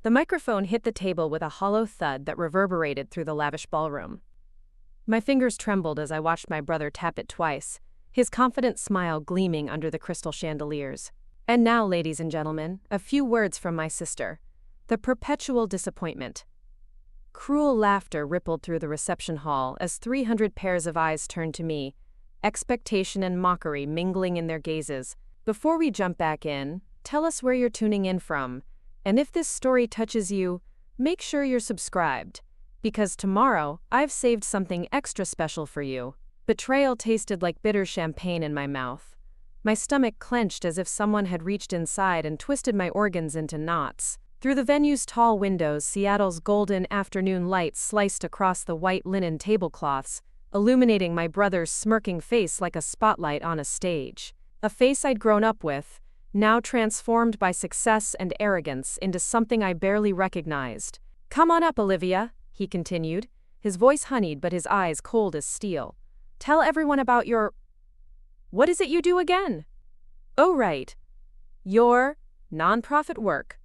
The microphone hit the table with a hollow thud that reverberated through the lavish ballroom. My fingers trembled as I watched my brother tap it twice, his confident smile gleaming under the crystal chandeliers. And now, ladies and gentlemen, a few words from my sister. The perpetual disappointment. Cruel laughter rippled through the reception hall as 300 pairs of eyes turned to me, expectation and mockery mingling in their gazes. Before we jump back in, tell us where you're tuning in from, and if this story touches you, make sure you're subscribed, because tomorrow I've saved something extra special for you. Betrayal tasted like bitter champagne in my mouth. My stomach clenched as if someone had reached inside and twisted my organs into knots. Through the venue's tall windows, Seattle's golden afternoon light sliced across the white linen tablecloths, illuminating my brother's smirking face like a spotlight on a stage. A face I'd grown up with, now transformed by success and arrogance into something I barely recognized. "Come on up, Olivia," he continued, his voice honeyed but his eyes cold as steel. "Tell everyone about your... What is it you do again?" "Oh, right. Your nonprofit work.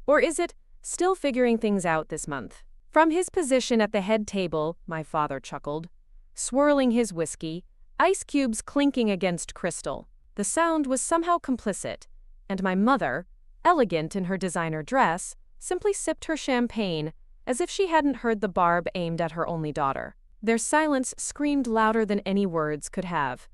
Or is it still figuring things out this month?" From his position at the head table, my father chuckled, swirling his whiskey, ice cubes clinking against crystal. The sound was somehow complicit, and my mother, elegant in her designer dress, simply sipped her champagne as if she hadn't heard the barb aimed at her only daughter. Their silence screamed louder than any words could have.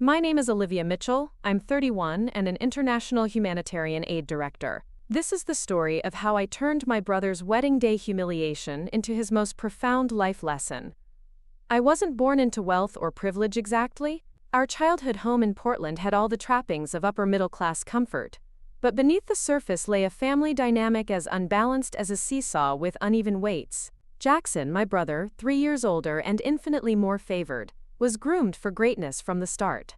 "My name is Olivia Mitchell. I'm 31 and an international humanitarian aid director. This is the story of how I turned my brother's wedding day humiliation into his most profound life lesson. I wasn't born into wealth or privilege exactly. Our childhood home in Portland had all the trappings of upper-middle-class comfort. But beneath the surface lay a family dynamic as unbalanced as a seesaw with uneven weights. Jackson, my brother, 3 years older and infinitely more favored, was groomed for greatness from the start.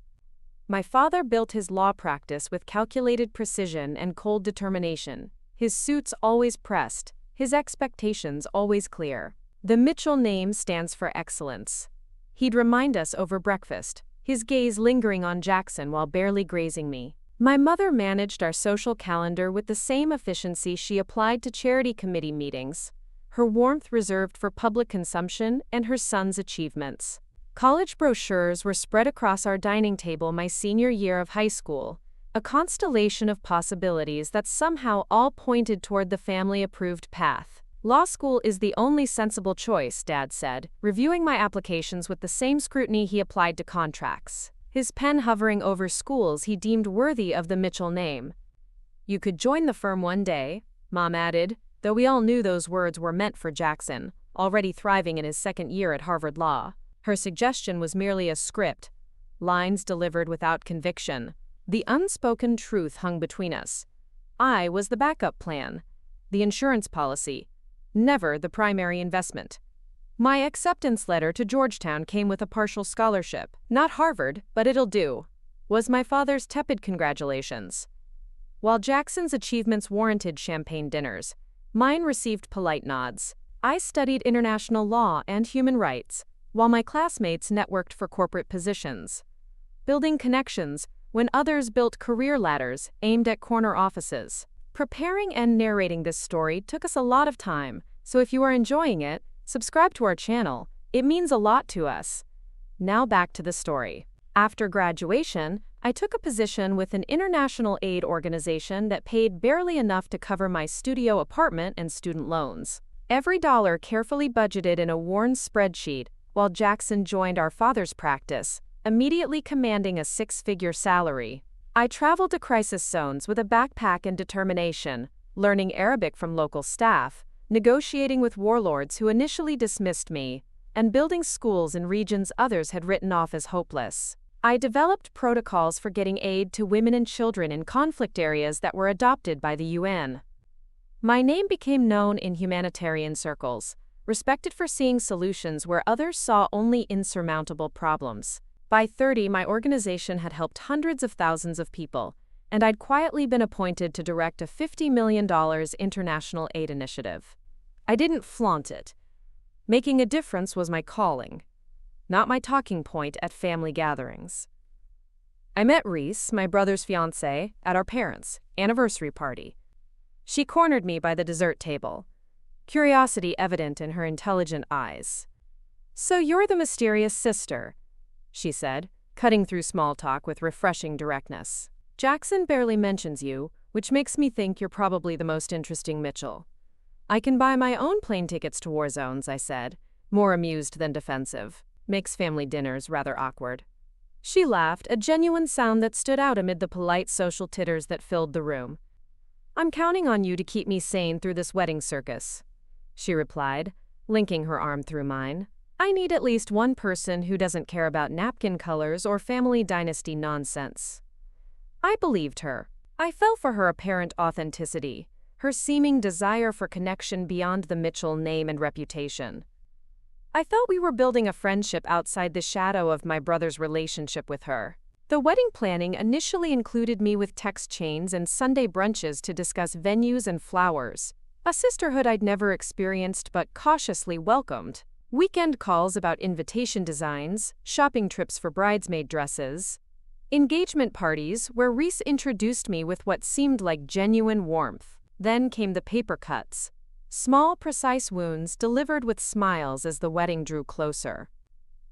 My father built his law practice with calculated precision and cold determination, his suits always pressed, his expectations always clear. The Mitchell name stands for excellence. He'd remind us over breakfast, his gaze lingering on Jackson while barely grazing me. My mother managed our social calendar with the same efficiency she applied to charity committee meetings, her warmth reserved for public consumption and her son's achievements. College brochures were spread across our dining table my senior year of high school, a constellation of possibilities that somehow all pointed toward the family-approved path. "Law school is the only sensible choice," Dad said, reviewing my applications with the same scrutiny he applied to contracts, his pen hovering over schools he deemed worthy of the Mitchell name. "You could join the firm one day," Mom added, though we all knew those words were meant for Jackson, already thriving in his second year at Harvard Law. Her suggestion was merely a script, lines delivered without conviction. The unspoken truth hung between us. I was the backup plan, the insurance policy, never the primary investment. My acceptance letter to Georgetown came with a partial scholarship. "Not Harvard, but it'll do," was my father's tepid congratulations. While Jackson's achievements warranted champagne dinners, mine received polite nods. I studied international law and human rights, while my classmates networked for corporate positions, building connections when others built career ladders aimed at corner offices. Preparing and narrating this story took us a lot of time, so if you are enjoying it, subscribe to our channel. It means a lot to us. Now back to the story. After graduation, I took a position with an international aid organization that paid barely enough to cover my studio apartment and student loans. Every dollar carefully budgeted in a worn spreadsheet, while Jackson joined our father's practice, immediately commanding a 6-figure salary. I traveled to crisis zones with a backpack and determination, learning Arabic from local staff, negotiating with warlords who initially dismissed me, and building schools in regions others had written off as hopeless. I developed protocols for getting aid to women and children in conflict areas that were adopted by the UN. My name became known in humanitarian circles, respected for seeing solutions where others saw only insurmountable problems. By 30, my organization had helped hundreds of thousands of people, and I'd quietly been appointed to direct a $50 million international aid initiative. I didn't flaunt it. Making a difference was my calling, not my talking point at family gatherings. I met Reese, my brother's fiancée, at our parents' anniversary party. She cornered me by the dessert table, curiosity evident in her intelligent eyes. "So you're the mysterious sister," she said, cutting through small talk with refreshing directness. "Jackson barely mentions you, which makes me think you're probably the most interesting Mitchell." "I can buy my own plane tickets to war zones," I said, more amused than defensive. "Makes family dinners rather awkward." She laughed, a genuine sound that stood out amid the polite social titters that filled the room. "I'm counting on you to keep me sane through this wedding circus," she replied, linking her arm through mine. "I need at least one person who doesn't care about napkin colors or family dynasty nonsense." I believed her. I fell for her apparent authenticity, her seeming desire for connection beyond the Mitchell name and reputation. I felt we were building a friendship outside the shadow of my brother's relationship with her. The wedding planning initially included me with text chains and Sunday brunches to discuss venues and flowers, a sisterhood I'd never experienced but cautiously welcomed. Weekend calls about invitation designs, shopping trips for bridesmaid dresses, engagement parties where Reese introduced me with what seemed like genuine warmth. Then came the paper cuts. Small, precise wounds delivered with smiles as the wedding drew closer.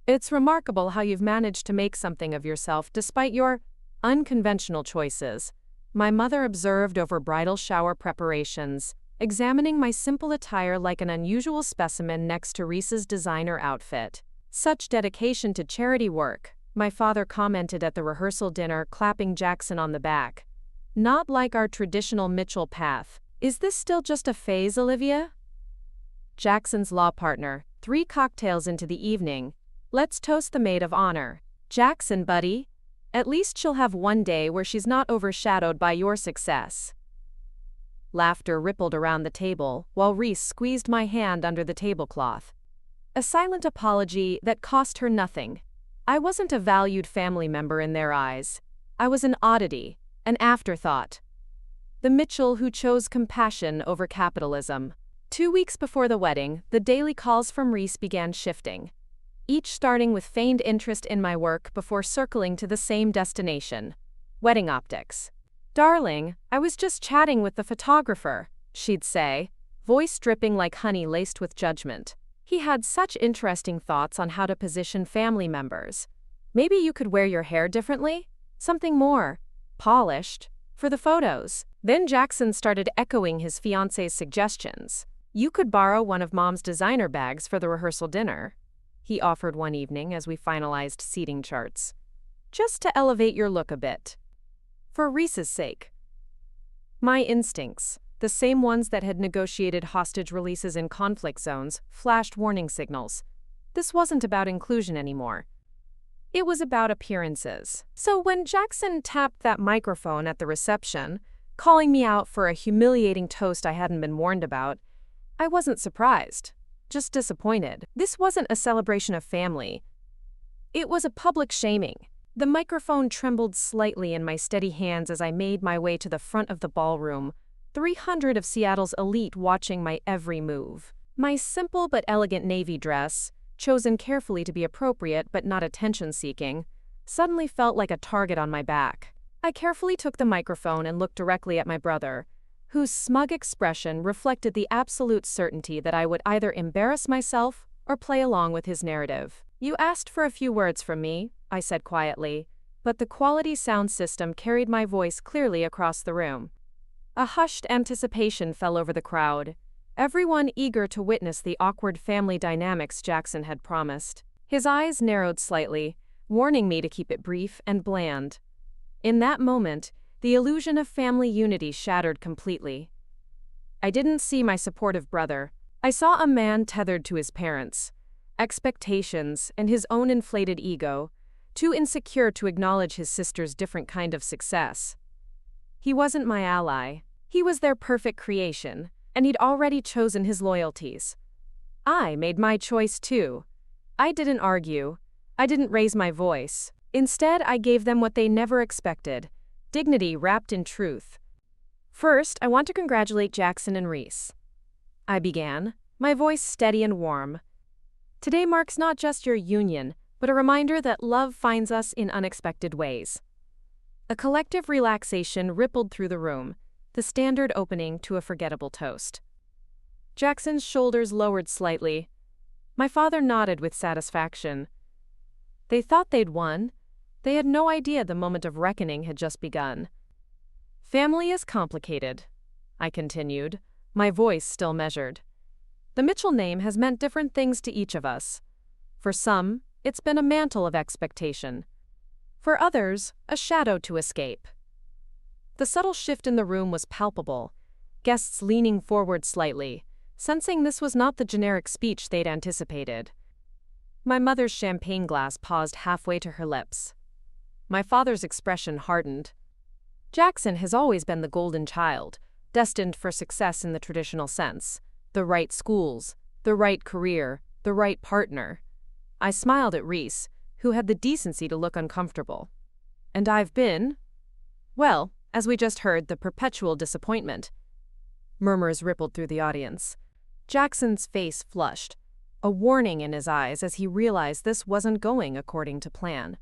"It's remarkable how you've managed to make something of yourself despite your unconventional choices," my mother observed over bridal shower preparations, examining my simple attire like an unusual specimen next to Reese's designer outfit. "Such dedication to charity work," my father commented at the rehearsal dinner, clapping Jackson on the back. "Not like our traditional Mitchell path. Is this still just a phase, Olivia?" Jackson's law partner, 3 cocktails into the evening. "Let's toast the maid of honor. Jackson, buddy. At least she'll have one day where she's not overshadowed by your success." Laughter rippled around the table, while Reese squeezed my hand under the tablecloth. A silent apology that cost her nothing. I wasn't a valued family member in their eyes. I was an oddity, an afterthought. The Mitchell who chose compassion over capitalism. 2 weeks before the wedding, the daily calls from Reese began shifting, each starting with feigned interest in my work before circling to the same destination: wedding optics. "Darling, I was just chatting with the photographer," she'd say, voice dripping like honey laced with judgment. "He had such interesting thoughts on how to position family members. Maybe you could wear your hair differently? Something more polished for the photos." Then Jackson started echoing his fiancé's suggestions. "You could borrow one of Mom's designer bags for the rehearsal dinner," he offered one evening as we finalized seating charts. "Just to elevate your look a bit. For Reese's sake." My instincts, the same ones that had negotiated hostage releases in conflict zones, flashed warning signals. This wasn't about inclusion anymore. It was about appearances. So when Jackson tapped that microphone at the reception, calling me out for a humiliating toast I hadn't been warned about, I wasn't surprised, just disappointed. This wasn't a celebration of family. It was a public shaming. The microphone trembled slightly in my steady hands as I made my way to the front of the ballroom, 300 of Seattle's elite watching my every move. My simple but elegant navy dress, chosen carefully to be appropriate but not attention-seeking, suddenly felt like a target on my back. I carefully took the microphone and looked directly at my brother, whose smug expression reflected the absolute certainty that I would either embarrass myself or play along with his narrative. "You asked for a few words from me," I said quietly, but the quality sound system carried my voice clearly across the room. A hushed anticipation fell over the crowd, everyone eager to witness the awkward family dynamics Jackson had promised. His eyes narrowed slightly, warning me to keep it brief and bland. In that moment, the illusion of family unity shattered completely. I didn't see my supportive brother. I saw a man tethered to his parents, expectations, and his own inflated ego, too insecure to acknowledge his sister's different kind of success. He wasn't my ally. He was their perfect creation, and he'd already chosen his loyalties. I made my choice too. I didn't argue. I didn't raise my voice. Instead, I gave them what they never expected: dignity wrapped in truth. "First, I want to congratulate Jackson and Reese," I began, my voice steady and warm. "Today marks not just your union, but a reminder that love finds us in unexpected ways." A collective relaxation rippled through the room, the standard opening to a forgettable toast. Jackson's shoulders lowered slightly. My father nodded with satisfaction. They thought they'd won. They had no idea the moment of reckoning had just begun. Family is complicated, I continued, my voice still measured. The Mitchell name has meant different things to each of us. For some, it's been a mantle of expectation. For others, a shadow to escape. The subtle shift in the room was palpable, guests leaning forward slightly, sensing this was not the generic speech they'd anticipated. My mother's champagne glass paused halfway to her lips. My father's expression hardened. Jackson has always been the golden child, destined for success in the traditional sense. The right schools, the right career, the right partner. I smiled at Reese, who had the decency to look uncomfortable. And I've been, well, as we just heard, the perpetual disappointment. Murmurs rippled through the audience. Jackson's face flushed, a warning in his eyes as he realized this wasn't going according to plan.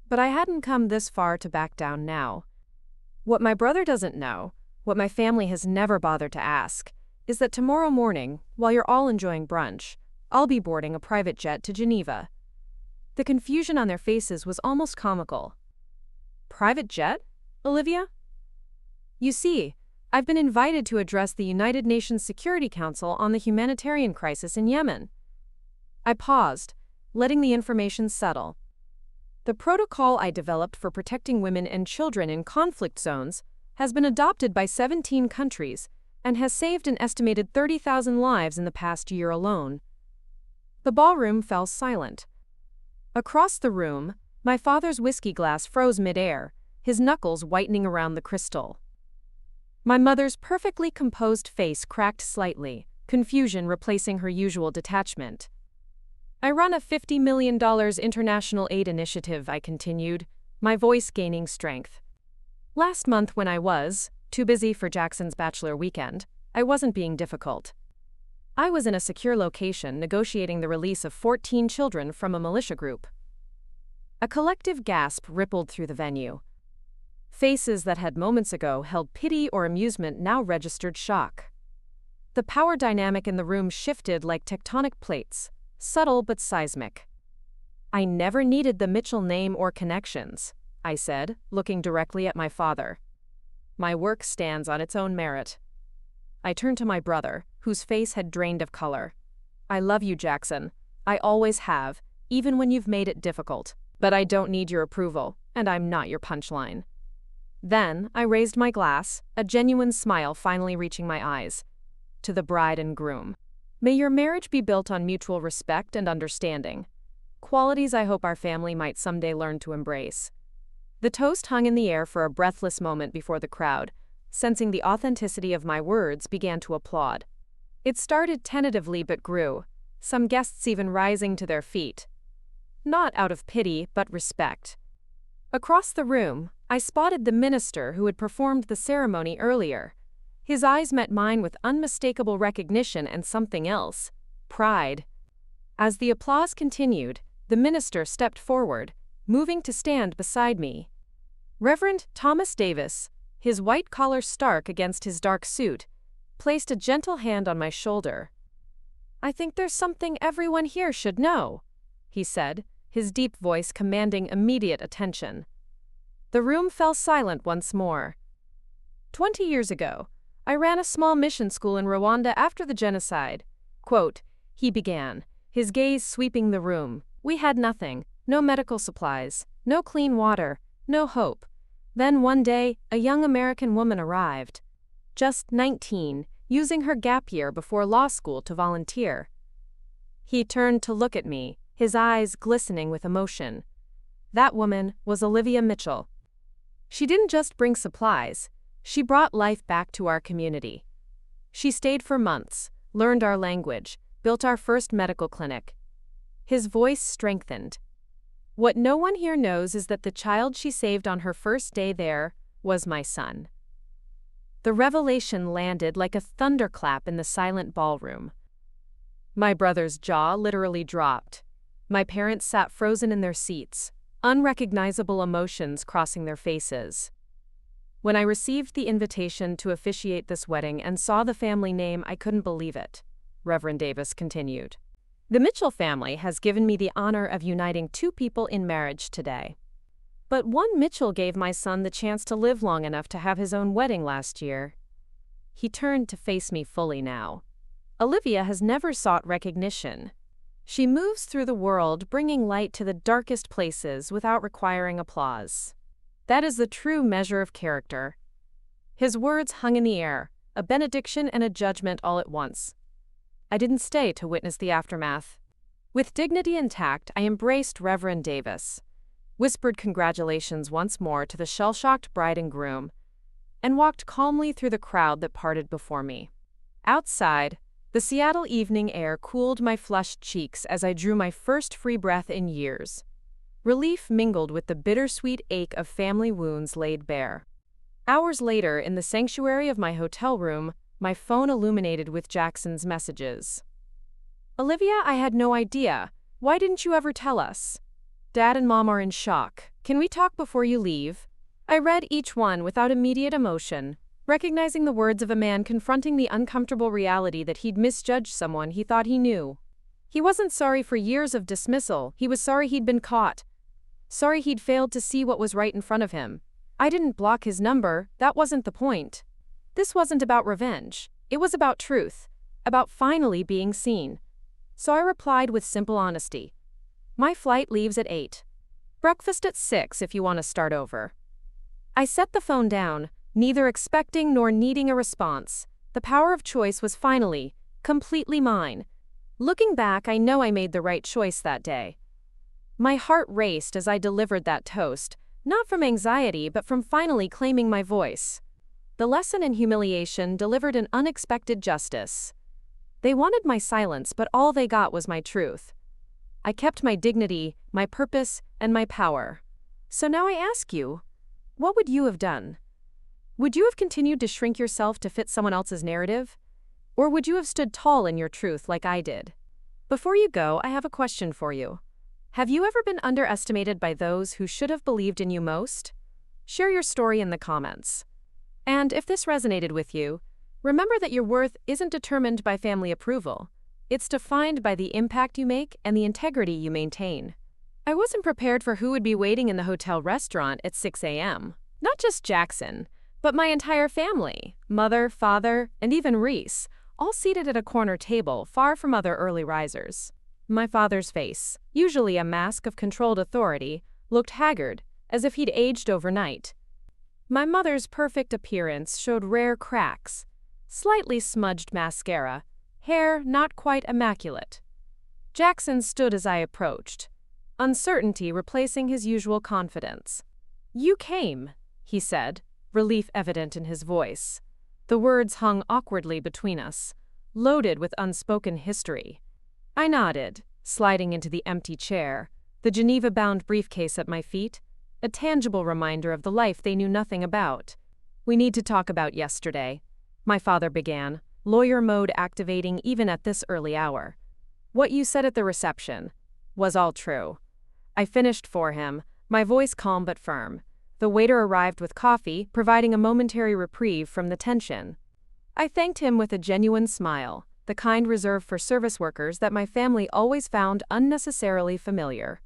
But I hadn't come this far to back down now. What my brother doesn't know, what my family has never bothered to ask, is that tomorrow morning, while you're all enjoying brunch, I'll be boarding a private jet to Geneva. The confusion on their faces was almost comical. Private jet, Olivia? You see, I've been invited to address the United Nations Security Council on the humanitarian crisis in Yemen. I paused, letting the information settle. The protocol I developed for protecting women and children in conflict zones has been adopted by 17 countries and has saved an estimated 30,000 lives in the past year alone. The ballroom fell silent. Across the room, my father's whiskey glass froze midair, his knuckles whitening around the crystal. My mother's perfectly composed face cracked slightly, confusion replacing her usual detachment. I run a $50 million international aid initiative, I continued, my voice gaining strength. Last month when I was too busy for Jackson's bachelor weekend, I wasn't being difficult. I was in a secure location negotiating the release of 14 children from a militia group. A collective gasp rippled through the venue. Faces that had moments ago held pity or amusement now registered shock. The power dynamic in the room shifted like tectonic plates, subtle but seismic. I never needed the Mitchell name or connections, I said, looking directly at my father. My work stands on its own merit. I turned to my brother, whose face had drained of color. I love you, Jackson. I always have, even when you've made it difficult. But I don't need your approval, and I'm not your punchline. Then I raised my glass, a genuine smile finally reaching my eyes. To the bride and groom. May your marriage be built on mutual respect and understanding. Qualities I hope our family might someday learn to embrace. The toast hung in the air for a breathless moment before the crowd, sensing the authenticity of my words, began to applaud. It started tentatively but grew, some guests even rising to their feet. Not out of pity, but respect. Across the room, I spotted the minister who had performed the ceremony earlier. His eyes met mine with unmistakable recognition and something else, pride. As the applause continued, the minister stepped forward, moving to stand beside me. Reverend Thomas Davis, his white collar stark against his dark suit, placed a gentle hand on my shoulder. I think there's something everyone here should know, he said, his deep voice commanding immediate attention. The room fell silent once more. 20 years ago, I ran a small mission school in Rwanda after the genocide. Quote, he began, his gaze sweeping the room. We had nothing, no medical supplies, no clean water, no hope. Then one day, a young American woman arrived. Just 19, using her gap year before law school to volunteer. He turned to look at me, his eyes glistening with emotion. That woman was Olivia Mitchell. She didn't just bring supplies, she brought life back to our community. She stayed for months, learned our language, built our first medical clinic. His voice strengthened. What no one here knows is that the child she saved on her first day there was my son. The revelation landed like a thunderclap in the silent ballroom. My brother's jaw literally dropped. My parents sat frozen in their seats, unrecognizable emotions crossing their faces. When I received the invitation to officiate this wedding and saw the family name, I couldn't believe it," Reverend Davis continued. "The Mitchell family has given me the honor of uniting two people in marriage today. But one Mitchell gave my son the chance to live long enough to have his own wedding last year." He turned to face me fully now. "Olivia has never sought recognition. She moves through the world bringing light to the darkest places without requiring applause. That is the true measure of character." His words hung in the air, a benediction and a judgment all at once. I didn't stay to witness the aftermath. With dignity intact, I embraced Reverend Davis, whispered congratulations once more to the shell-shocked bride and groom, and walked calmly through the crowd that parted before me. Outside, the Seattle evening air cooled my flushed cheeks as I drew my first free breath in years. Relief mingled with the bittersweet ache of family wounds laid bare. Hours later, in the sanctuary of my hotel room, my phone illuminated with Jackson's messages. "Olivia, I had no idea. Why didn't you ever tell us? Dad and Mom are in shock. Can we talk before you leave?" I read each one without immediate emotion, recognizing the words of a man confronting the uncomfortable reality that he'd misjudged someone he thought he knew. He wasn't sorry for years of dismissal, he was sorry he'd been caught. Sorry he'd failed to see what was right in front of him. I didn't block his number, that wasn't the point. This wasn't about revenge, it was about truth, about finally being seen. So I replied with simple honesty. "My flight leaves at 8. Breakfast at 6 if you want to start over." I set the phone down, neither expecting nor needing a response. The power of choice was finally, completely mine. Looking back, I know I made the right choice that day. My heart raced as I delivered that toast, not from anxiety but from finally claiming my voice. The lesson in humiliation delivered an unexpected justice. They wanted my silence, but all they got was my truth. I kept my dignity, my purpose, and my power. So now I ask you, what would you have done? Would you have continued to shrink yourself to fit someone else's narrative? Or would you have stood tall in your truth like I did? Before you go, I have a question for you. Have you ever been underestimated by those who should have believed in you most? Share your story in the comments. And if this resonated with you, remember that your worth isn't determined by family approval. It's defined by the impact you make and the integrity you maintain. I wasn't prepared for who would be waiting in the hotel restaurant at 6 a.m. Not just Jackson, but my entire family, mother, father, and even Reese, all seated at a corner table far from other early risers. My father's face, usually a mask of controlled authority, looked haggard, as if he'd aged overnight. My mother's perfect appearance showed rare cracks, slightly smudged mascara, hair not quite immaculate. Jackson stood as I approached, uncertainty replacing his usual confidence. "You came," he said, relief evident in his voice. The words hung awkwardly between us, loaded with unspoken history. I nodded, sliding into the empty chair, the Geneva-bound briefcase at my feet, a tangible reminder of the life they knew nothing about. "We need to talk about yesterday," my father began, lawyer mode activating even at this early hour. "What you said at the reception was all true." I finished for him, my voice calm but firm. The waiter arrived with coffee, providing a momentary reprieve from the tension. I thanked him with a genuine smile, the kind reserved for service workers that my family always found unnecessarily familiar.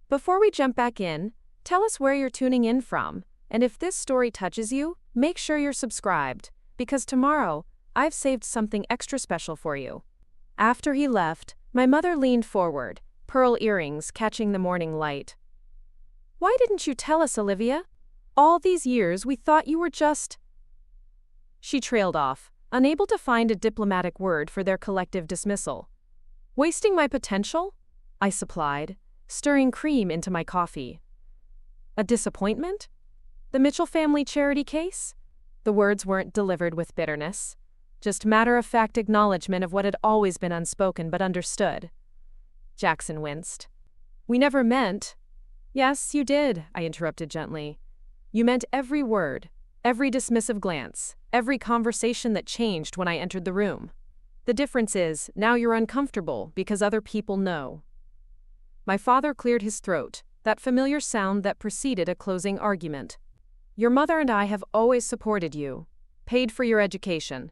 "Before we jump back in, tell us where you're tuning in from, and if this story touches you, make sure you're subscribed, because tomorrow, I've saved something extra special for you." After he left, my mother leaned forward, pearl earrings catching the morning light. "Why didn't you tell us, Olivia? All these years we thought you were just—" She trailed off, unable to find a diplomatic word for their collective dismissal. "Wasting my potential?" I supplied, stirring cream into my coffee. "A disappointment? The Mitchell family charity case?" The words weren't delivered with bitterness, just matter-of-fact acknowledgement of what had always been unspoken but understood. Jackson winced. "We never meant—" "Yes, you did," I interrupted gently. "You meant every word, every dismissive glance, every conversation that changed when I entered the room. The difference is, now you're uncomfortable because other people know." My father cleared his throat, that familiar sound that preceded a closing argument. Your mother and I have always supported you, paid for your education,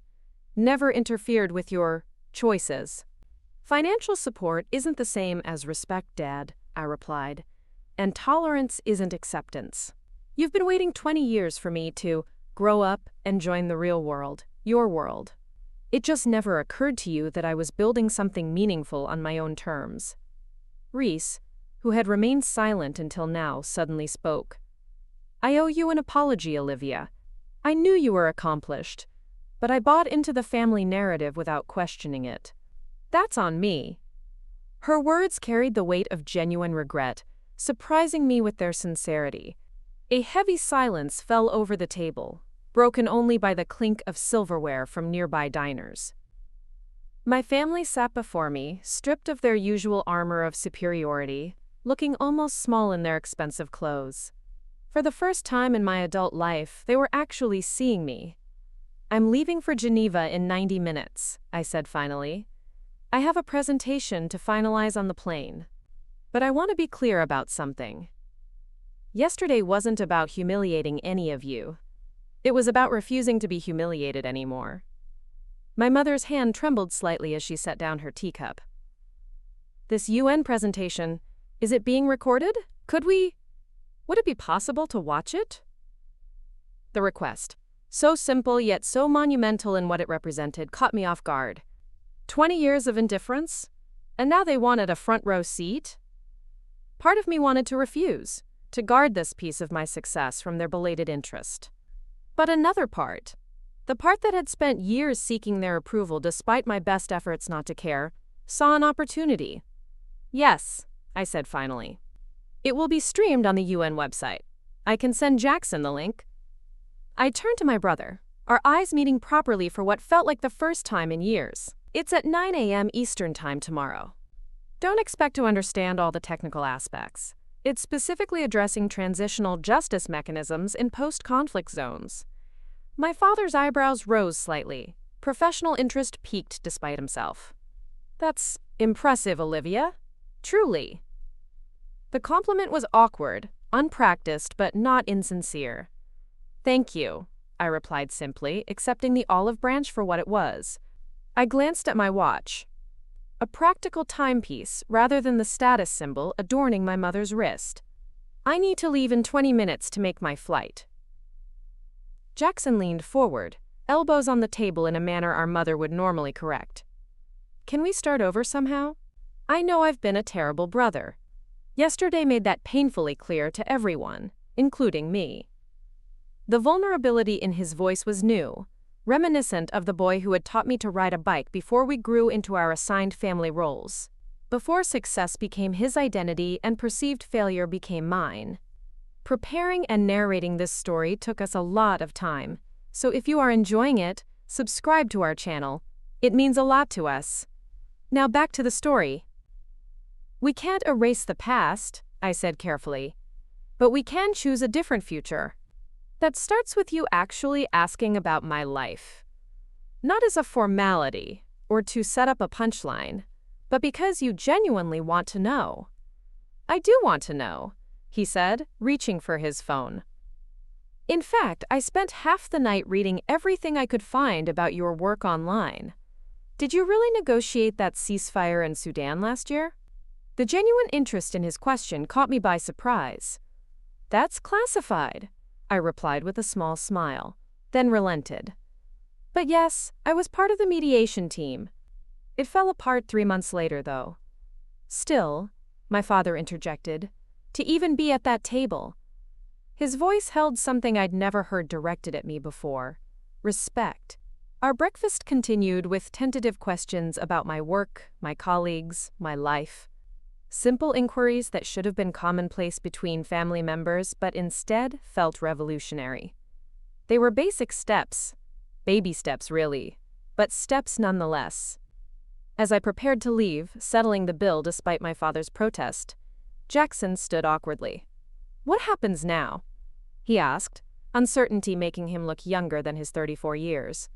never interfered with your choices. Financial support isn't the same as respect, Dad, I replied, and tolerance isn't acceptance. You've been waiting 20 years for me to grow up and join the real world, your world. It just never occurred to you that I was building something meaningful on my own terms. Reese, who had remained silent until now, suddenly spoke. I owe you an apology, Olivia. I knew you were accomplished, but I bought into the family narrative without questioning it. That's on me. Her words carried the weight of genuine regret, surprising me with their sincerity. A heavy silence fell over the table, broken only by the clink of silverware from nearby diners. My family sat before me, stripped of their usual armor of superiority, looking almost small in their expensive clothes. For the first time in my adult life, they were actually seeing me. I'm leaving for Geneva in 90 minutes, I said finally. I have a presentation to finalize on the plane. But I want to be clear about something. Yesterday wasn't about humiliating any of you. It was about refusing to be humiliated anymore. My mother's hand trembled slightly as she set down her teacup. This UN presentation, is it being recorded? Would it be possible to watch it? The request, so simple yet so monumental in what it represented, caught me off guard. 20 years of indifference? And now they wanted a front row seat? Part of me wanted to refuse, to guard this piece of my success from their belated interest. But another part, the part that had spent years seeking their approval despite my best efforts not to care, saw an opportunity. Yes, I said finally. It will be streamed on the UN website. I can send Jackson the link. I turned to my brother, our eyes meeting properly for what felt like the first time in years. It's at 9 a.m. Eastern Time tomorrow. Don't expect to understand all the technical aspects. It's specifically addressing transitional justice mechanisms in post-conflict zones. My father's eyebrows rose slightly. Professional interest peaked despite himself. That's impressive, Olivia. Truly. The compliment was awkward, unpracticed, but not insincere. Thank you, I replied simply, accepting the olive branch for what it was. I glanced at my watch. A practical timepiece rather than the status symbol adorning my mother's wrist. I need to leave in 20 minutes to make my flight. Jackson leaned forward, elbows on the table in a manner our mother would normally correct. Can we start over somehow? I know I've been a terrible brother. Yesterday made that painfully clear to everyone, including me. The vulnerability in his voice was new, reminiscent of the boy who had taught me to ride a bike before we grew into our assigned family roles, before success became his identity and perceived failure became mine. Preparing and narrating this story took us a lot of time, so if you are enjoying it, subscribe to our channel. It means a lot to us. Now back to the story. We can't erase the past, I said carefully, but we can choose a different future. That starts with you actually asking about my life. Not as a formality, or to set up a punchline, but because you genuinely want to know. I do want to know, he said, reaching for his phone. In fact, I spent half the night reading everything I could find about your work online. Did you really negotiate that ceasefire in Sudan last year? The genuine interest in his question caught me by surprise. That's classified, I replied with a small smile, then relented. But yes, I was part of the mediation team. It fell apart 3 months later, though. Still, my father interjected, to even be at that table. His voice held something I'd never heard directed at me before: respect. Our breakfast continued with tentative questions about my work, my colleagues, my life. Simple inquiries that should have been commonplace between family members, but instead felt revolutionary. They were basic steps, baby steps really, but steps nonetheless. As I prepared to leave, settling the bill despite my father's protest, Jackson stood awkwardly. What happens now? He asked, uncertainty making him look younger than his 34 years.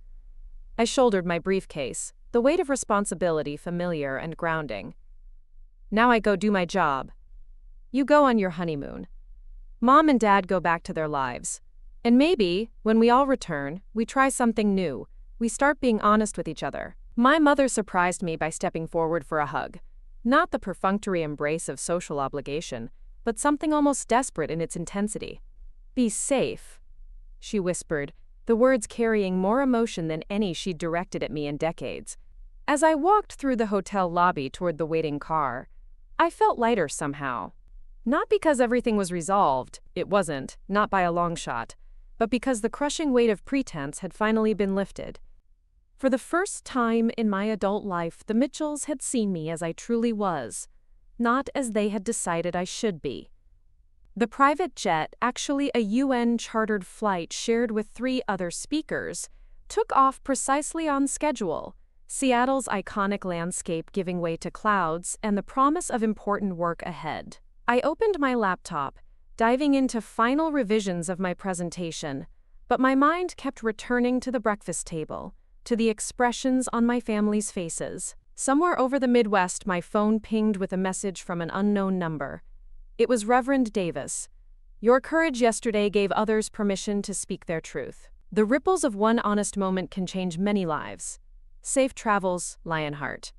I shouldered my briefcase, the weight of responsibility familiar and grounding. Now I go do my job. You go on your honeymoon. Mom and Dad go back to their lives. And maybe, when we all return, we try something new. We start being honest with each other. My mother surprised me by stepping forward for a hug. Not the perfunctory embrace of social obligation, but something almost desperate in its intensity. "Be safe," she whispered, the words carrying more emotion than any she'd directed at me in decades. As I walked through the hotel lobby toward the waiting car, I felt lighter somehow. Not because everything was resolved, it wasn't, not by a long shot, but because the crushing weight of pretense had finally been lifted. For the first time in my adult life, the Mitchells had seen me as I truly was, not as they had decided I should be. The private jet, actually a UN-chartered flight shared with 3 other speakers, took off precisely on schedule, Seattle's iconic landscape giving way to clouds and the promise of important work ahead. I opened my laptop, diving into final revisions of my presentation, but my mind kept returning to the breakfast table, to the expressions on my family's faces. Somewhere over the Midwest, my phone pinged with a message from an unknown number. It was Reverend Davis. "Your courage yesterday gave others permission to speak their truth. The ripples of one honest moment can change many lives. Safe travels, Lionheart."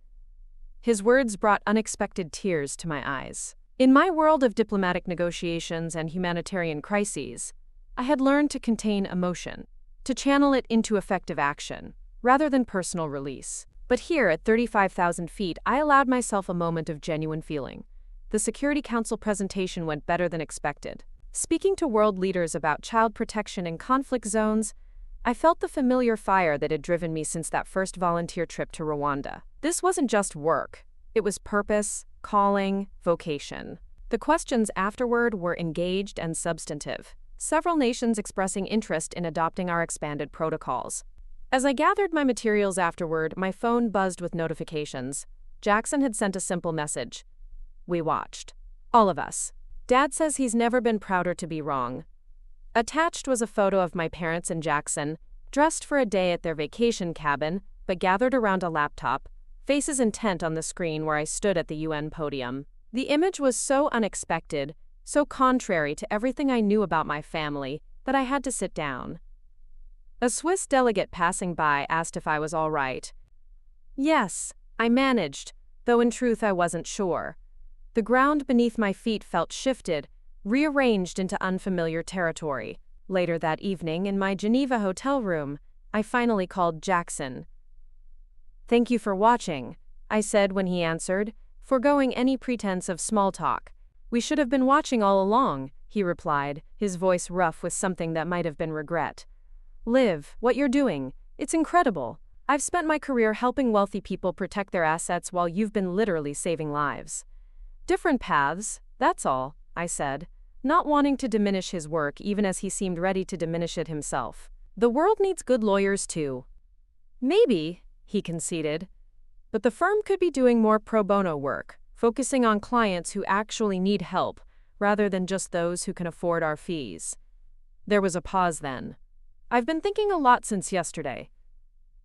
His words brought unexpected tears to my eyes. In my world of diplomatic negotiations and humanitarian crises, I had learned to contain emotion, to channel it into effective action, rather than personal release. But here, at 35,000 feet, I allowed myself a moment of genuine feeling. The Security Council presentation went better than expected. Speaking to world leaders about child protection in conflict zones, I felt the familiar fire that had driven me since that first volunteer trip to Rwanda. This wasn't just work. It was purpose, calling, vocation. The questions afterward were engaged and substantive, several nations expressing interest in adopting our expanded protocols. As I gathered my materials afterward, my phone buzzed with notifications. Jackson had sent a simple message. We watched. All of us. Dad says he's never been prouder to be wrong. Attached was a photo of my parents and Jackson, dressed for a day at their vacation cabin, but gathered around a laptop, faces intent on the screen where I stood at the UN podium. The image was so unexpected, so contrary to everything I knew about my family, that I had to sit down. A Swiss delegate passing by asked if I was all right. Yes, I managed, though in truth I wasn't sure. The ground beneath my feet felt shifted, rearranged into unfamiliar territory. Later that evening, in my Geneva hotel room, I finally called Jackson. "Thank you for watching," I said when he answered, foregoing any pretense of small talk. "We should have been watching all along," he replied, his voice rough with something that might have been regret. "Liv, what you're doing, it's incredible. I've spent my career helping wealthy people protect their assets while you've been literally saving lives. Different paths, that's all," I said, not wanting to diminish his work even as he seemed ready to diminish it himself. "The world needs good lawyers too." "Maybe," he conceded, "but the firm could be doing more pro bono work, focusing on clients who actually need help, rather than just those who can afford our fees." There was a pause then. "I've been thinking a lot since yesterday."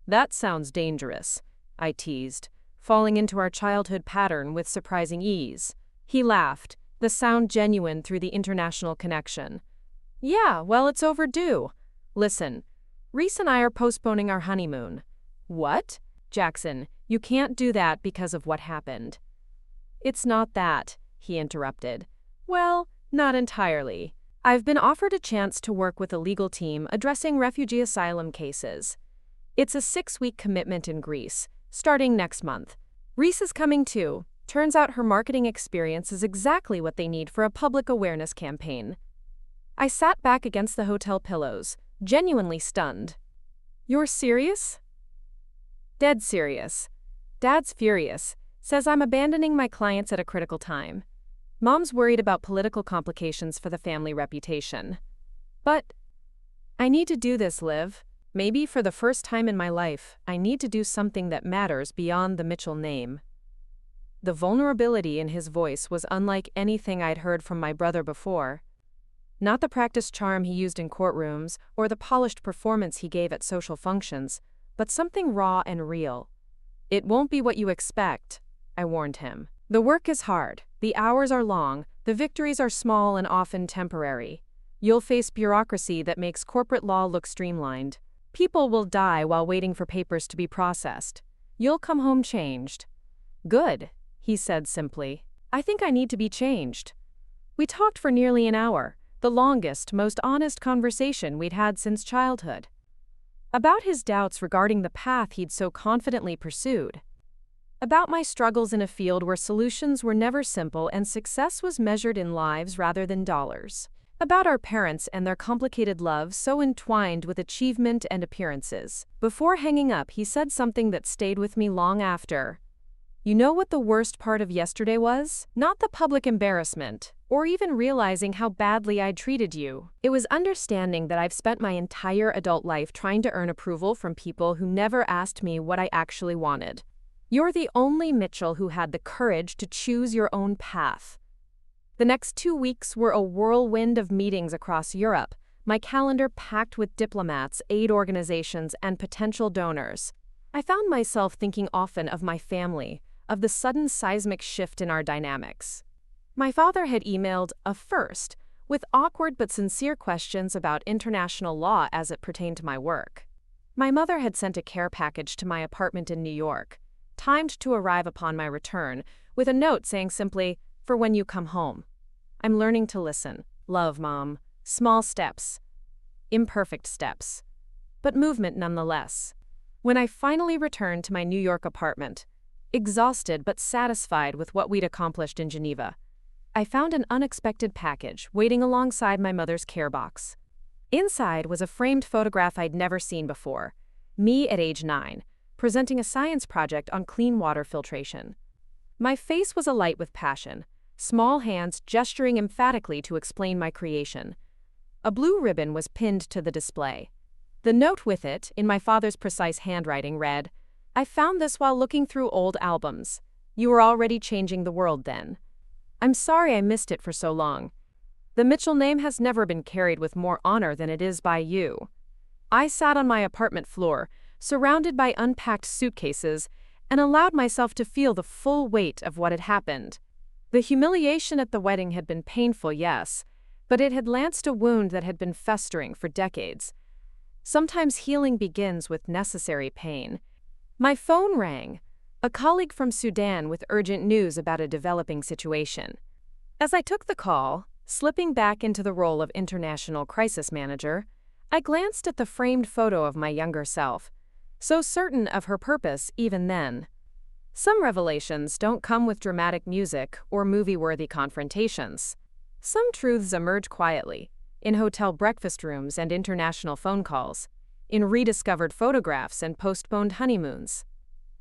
"That sounds dangerous," I teased, falling into our childhood pattern with surprising ease. He laughed, the sound genuine through the international connection. "Yeah, well, it's overdue. Listen, Reese and I are postponing our honeymoon." "What?" "Jackson, you can't do that because of what happened." "It's not that," he interrupted. "Well, not entirely. I've been offered a chance to work with a legal team addressing refugee asylum cases. It's a 6-week commitment in Greece, starting next month. Reese is coming too. Turns out her marketing experience is exactly what they need for a public awareness campaign." I sat back against the hotel pillows, genuinely stunned. "You're serious?" "Dead serious. Dad's furious, says I'm abandoning my clients at a critical time. Mom's worried about political complications for the family reputation. But I need to do this, Liv. Maybe for the first time in my life, I need to do something that matters beyond the Mitchell name." The vulnerability in his voice was unlike anything I'd heard from my brother before. Not the practiced charm he used in courtrooms or the polished performance he gave at social functions, but something raw and real. "It won't be what you expect," I warned him. "The work is hard, the hours are long, the victories are small and often temporary. You'll face bureaucracy that makes corporate law look streamlined. People will die while waiting for papers to be processed. You'll come home changed. Good, he said simply. I think I need to be changed. We talked for nearly an hour, the longest, most honest conversation we'd had since childhood. About his doubts regarding the path he'd so confidently pursued. About my struggles in a field where solutions were never simple and success was measured in lives rather than dollars. About our parents and their complicated love so entwined with achievement and appearances. Before hanging up, he said something that stayed with me long after. You know what the worst part of yesterday was? Not the public embarrassment, or even realizing how badly I'd treated you. It was understanding that I've spent my entire adult life trying to earn approval from people who never asked me what I actually wanted. You're the only Mitchell who had the courage to choose your own path. The next 2 weeks were a whirlwind of meetings across Europe, my calendar packed with diplomats, aid organizations, and potential donors. I found myself thinking often of my family, of the sudden seismic shift in our dynamics. My father had emailed a first, with awkward but sincere questions about international law as it pertained to my work. My mother had sent a care package to my apartment in New York, timed to arrive upon my return, with a note saying simply, "For when you come home. I'm learning to listen. Love, Mom. Small steps. Imperfect steps. But movement nonetheless." When I finally returned to my New York apartment, exhausted but satisfied with what we'd accomplished in Geneva, I found an unexpected package waiting alongside my mother's care box. Inside was a framed photograph I'd never seen before, me at age 9, presenting a science project on clean water filtration. My face was alight with passion, small hands gesturing emphatically to explain my creation. A blue ribbon was pinned to the display. The note with it, in my father's precise handwriting, read, "I found this while looking through old albums. You were already changing the world then. I'm sorry I missed it for so long. The Mitchell name has never been carried with more honor than it is by you." I sat on my apartment floor, surrounded by unpacked suitcases, and allowed myself to feel the full weight of what had happened. The humiliation at the wedding had been painful, yes, but it had lanced a wound that had been festering for decades. Sometimes healing begins with necessary pain. My phone rang, a colleague from Sudan with urgent news about a developing situation. As I took the call, slipping back into the role of international crisis manager, I glanced at the framed photo of my younger self, so certain of her purpose even then. Some revelations don't come with dramatic music or movie-worthy confrontations. Some truths emerge quietly, in hotel breakfast rooms and international phone calls, in rediscovered photographs and postponed honeymoons.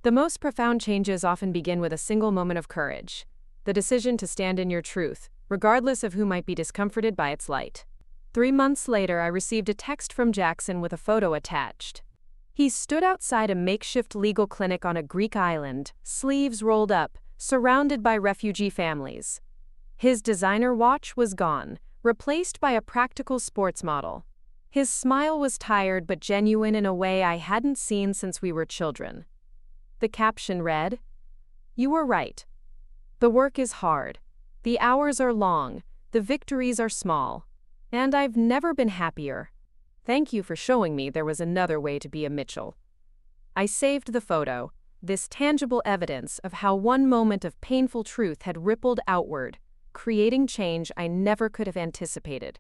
The most profound changes often begin with a single moment of courage, the decision to stand in your truth, regardless of who might be discomforted by its light. 3 months later, I received a text from Jackson with a photo attached. He stood outside a makeshift legal clinic on a Greek island, sleeves rolled up, surrounded by refugee families. His designer watch was gone, replaced by a practical sports model. His smile was tired but genuine in a way I hadn't seen since we were children. The caption read, "You were right. The work is hard. The hours are long. The victories are small. And I've never been happier. Thank you for showing me there was another way to be a Mitchell." I saved the photo, this tangible evidence of how one moment of painful truth had rippled outward, creating change I never could have anticipated.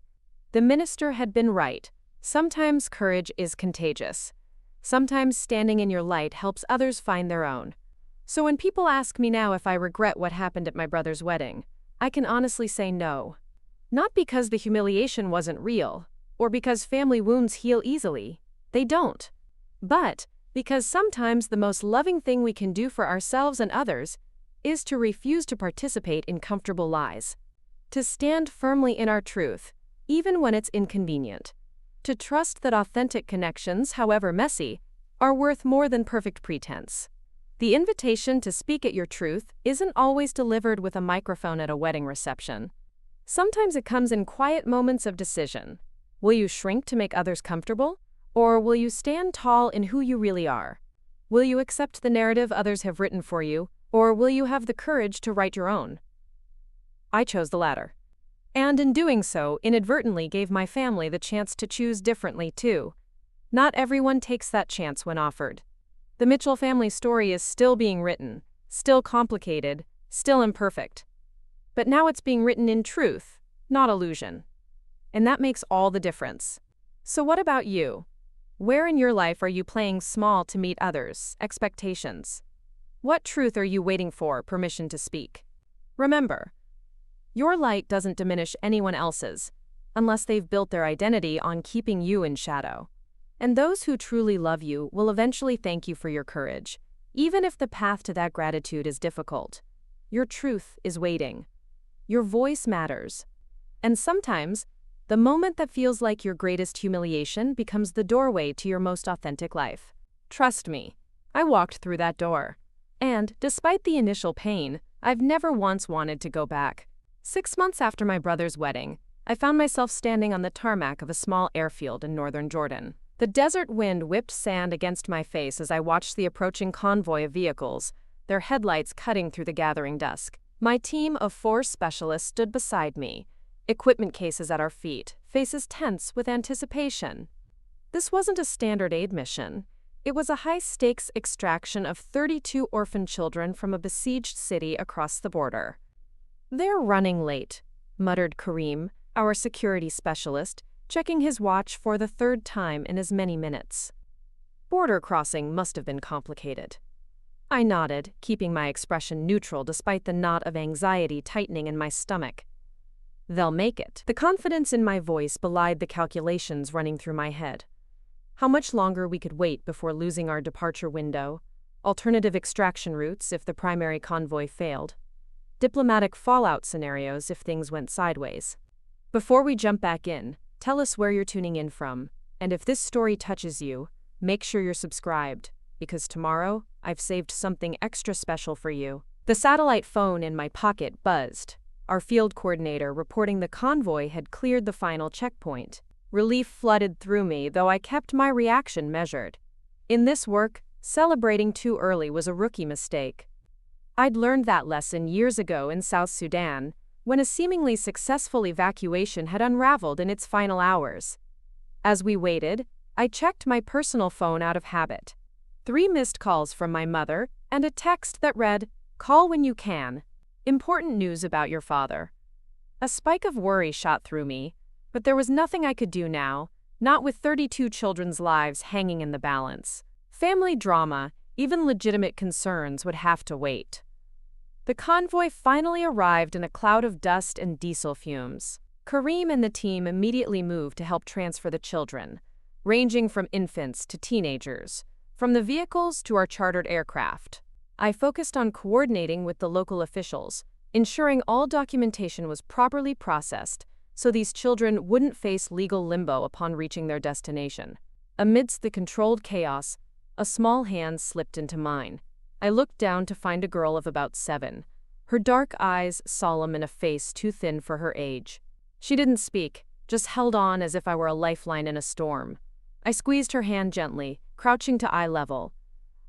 The minister had been right. Sometimes courage is contagious. Sometimes standing in your light helps others find their own. So when people ask me now if I regret what happened at my brother's wedding, I can honestly say no. Not because the humiliation wasn't real, or because family wounds heal easily. They don't. But because sometimes the most loving thing we can do for ourselves and others is to refuse to participate in comfortable lies. To stand firmly in our truth, even when it's inconvenient. To trust that authentic connections, however messy, are worth more than perfect pretense. The invitation to speak at your truth isn't always delivered with a microphone at a wedding reception. Sometimes it comes in quiet moments of decision. Will you shrink to make others comfortable? Or will you stand tall in who you really are? Will you accept the narrative others have written for you? Or will you have the courage to write your own? I chose the latter. And in doing so, inadvertently gave my family the chance to choose differently too. Not everyone takes that chance when offered. The Mitchell family story is still being written, still complicated, still imperfect. But now it's being written in truth, not illusion. And that makes all the difference. So what about you? Where in your life are you playing small to meet others' expectations? What truth are you waiting for permission to speak? Remember, your light doesn't diminish anyone else's, unless they've built their identity on keeping you in shadow. And those who truly love you will eventually thank you for your courage, even if the path to that gratitude is difficult. Your truth is waiting. Your voice matters. And sometimes, the moment that feels like your greatest humiliation becomes the doorway to your most authentic life. Trust me, I walked through that door. And, despite the initial pain, I've never once wanted to go back. 6 months after my brother's wedding, I found myself standing on the tarmac of a small airfield in northern Jordan. The desert wind whipped sand against my face as I watched the approaching convoy of vehicles, their headlights cutting through the gathering dusk. My team of 4 specialists stood beside me, equipment cases at our feet, faces tense with anticipation. This wasn't a standard aid mission. It was a high-stakes extraction of 32 orphan children from a besieged city across the border. "They're running late," muttered Kareem, our security specialist, checking his watch for the 3rd time in as many minutes. Border crossing must have been complicated. I nodded, keeping my expression neutral despite the knot of anxiety tightening in my stomach. "They'll make it." The confidence in my voice belied the calculations running through my head. How much longer we could wait before losing our departure window, alternative extraction routes if the primary convoy failed, diplomatic fallout scenarios if things went sideways. Before we jump back in, tell us where you're tuning in from, and if this story touches you, make sure you're subscribed, because tomorrow, I've saved something extra special for you. The satellite phone in my pocket buzzed, our field coordinator reporting the convoy had cleared the final checkpoint. Relief flooded through me, though I kept my reaction measured. In this work, celebrating too early was a rookie mistake. I'd learned that lesson years ago in South Sudan, when a seemingly successful evacuation had unraveled in its final hours. As we waited, I checked my personal phone out of habit. 3 missed calls from my mother, and a text that read, "Call when you can. Important news about your father." A spike of worry shot through me, but there was nothing I could do now, not with 32 children's lives hanging in the balance. Family drama, even legitimate concerns, would have to wait. The convoy finally arrived in a cloud of dust and diesel fumes. Kareem and the team immediately moved to help transfer the children, ranging from infants to teenagers, from the vehicles to our chartered aircraft. I focused on coordinating with the local officials, ensuring all documentation was properly processed, so these children wouldn't face legal limbo upon reaching their destination. Amidst the controlled chaos, a small hand slipped into mine. I looked down to find a girl of about 7, her dark eyes solemn in a face too thin for her age. She didn't speak, just held on as if I were a lifeline in a storm. I squeezed her hand gently, crouching to eye level.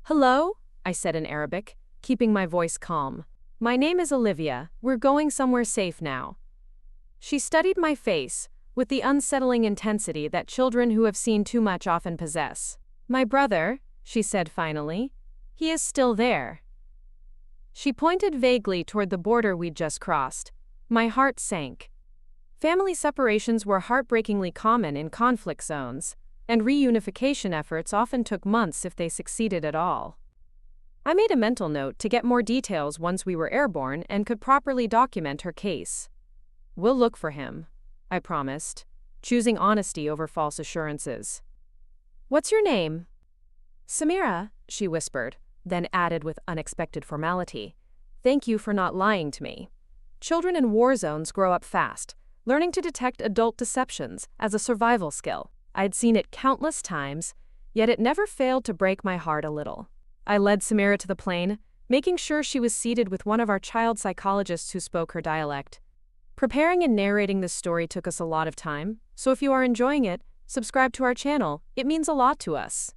"Hello?" I said in Arabic, keeping my voice calm. "My name is Olivia. We're going somewhere safe now." She studied my face, with the unsettling intensity that children who have seen too much often possess. "My brother," she said finally. "He is still there." She pointed vaguely toward the border we'd just crossed. My heart sank. Family separations were heartbreakingly common in conflict zones, and reunification efforts often took months if they succeeded at all. I made a mental note to get more details once we were airborne and could properly document her case. "We'll look for him," I promised, choosing honesty over false assurances. "What's your name?" "Samira," she whispered, then added with unexpected formality, "Thank you for not lying to me." Children in war zones grow up fast, learning to detect adult deceptions as a survival skill. I'd seen it countless times, yet it never failed to break my heart a little. I led Samira to the plane, making sure she was seated with one of our child psychologists who spoke her dialect. Preparing and narrating this story took us a lot of time, so if you are enjoying it, subscribe to our channel. It means a lot to us.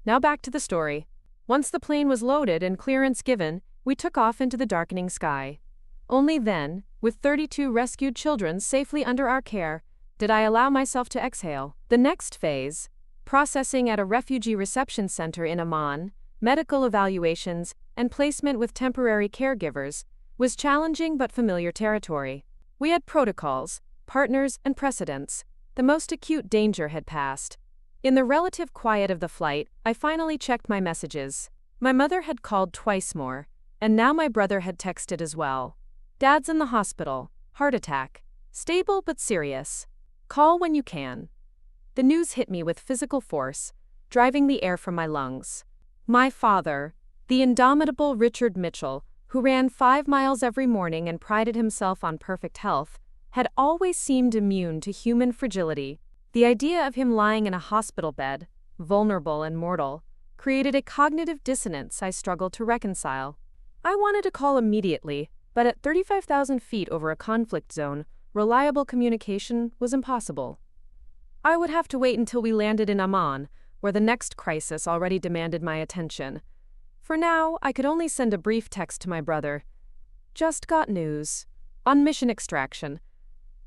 Now back to the story. Once the plane was loaded and clearance given, we took off into the darkening sky. Only then, With 32 rescued children safely under our care, did I allow myself to exhale. The next phase, processing at a refugee reception center in Amman, medical evaluations, and placement with temporary caregivers, was challenging but familiar territory. We had protocols, partners, and precedents. The most acute danger had passed. In the relative quiet of the flight, I finally checked my messages. My mother had called twice more, and now my brother had texted as well. Dad's in the hospital, heart attack, stable but serious. Call when you can. The news hit me with physical force, driving the air from my lungs. My father, the indomitable Richard Mitchell, who ran 5 miles every morning and prided himself on perfect health, had always seemed immune to human fragility. The idea of him lying in a hospital bed, vulnerable and mortal, created a cognitive dissonance I struggled to reconcile. I wanted to call immediately, but at 35,000 feet over a conflict zone, reliable communication was impossible. I would have to wait until we landed in Amman, where the next crisis already demanded my attention. For now, I could only send a brief text to my brother. Just got news. On mission extraction.